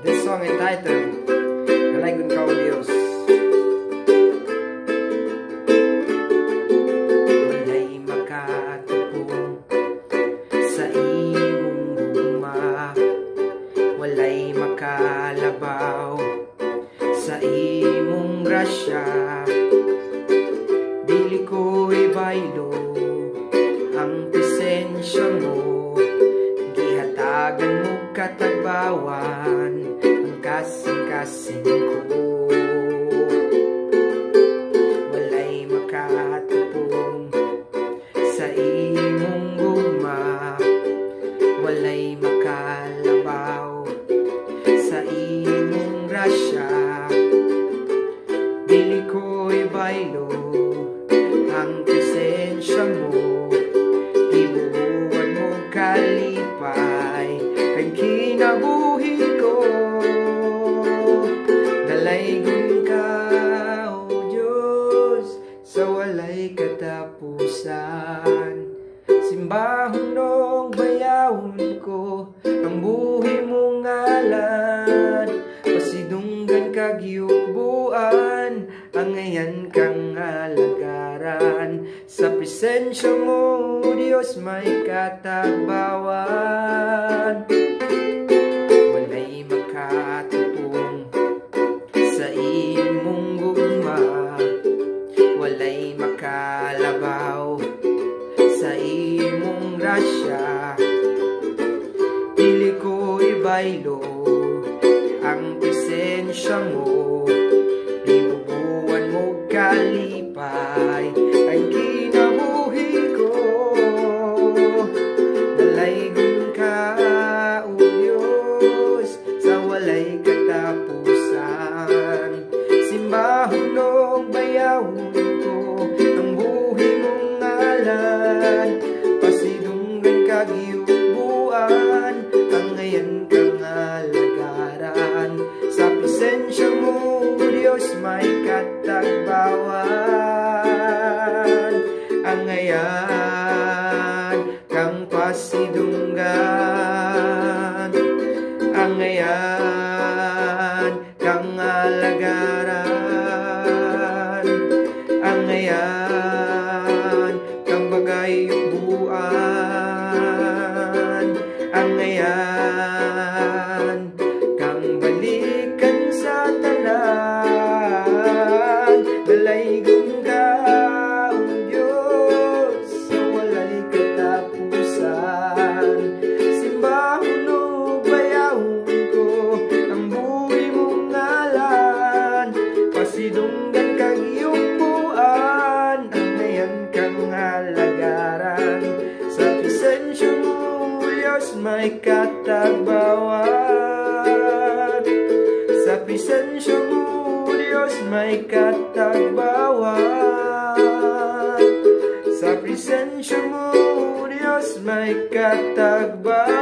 This song entitled Dalaygon Ka o Dios. Walay makatupong sa imong gugma, walay makalabaw sa imong grasya. Dili ko'y baylo ang presensya mo, gihatagan mo katagbawan ang kasing-kasing ko. Walay makatupong sa imong gugma, walay makalabaw sa imong grasya. Dili ko'y baylo ang presensya mo, ibubuwan mo kalipay ang kinabuhi ko. Dalaygon ka o Diyos sa walay katapusan, simbahon og bayawon ko ang buhi mong ngalan. Pasidunggan kag yubuan ang ngayan kang alagaran. Sa presensya mo, Diyos, may katagbawan. Walay makatupong sa imong gugma, walay makalabaw sa imong grasya. Dili ko'y baylo ang presensya mo, ibubuwan mo kalipay ang kinabuhi ko. Dalaygon ka o Diyos sa walay katapusan, simbahon og bayawon ko ang buhi mong ngalan. Pasidunggan kag yubuan ang ngayan kang alagaran. Sa presensya mo, Diyos, may katagbawan ang ngayan kang pasidunggan, ang ngayan kang alagaran, ang ngayan kang bagay yubuan, ang ngayan kang balikan sa tanan. Dalaygon ka o Diyos sa walay katapusan, simbahon og bayawon ko ang buhi mong ngalan. Pasidunggan kag yubuan ang ngayan kang alagaran. Sa presensya mo, Diyos, may katagbawan. Sa presensya mo, Diyos, may katagbawan. Sa presensya mo, Diyos, may katagbawan.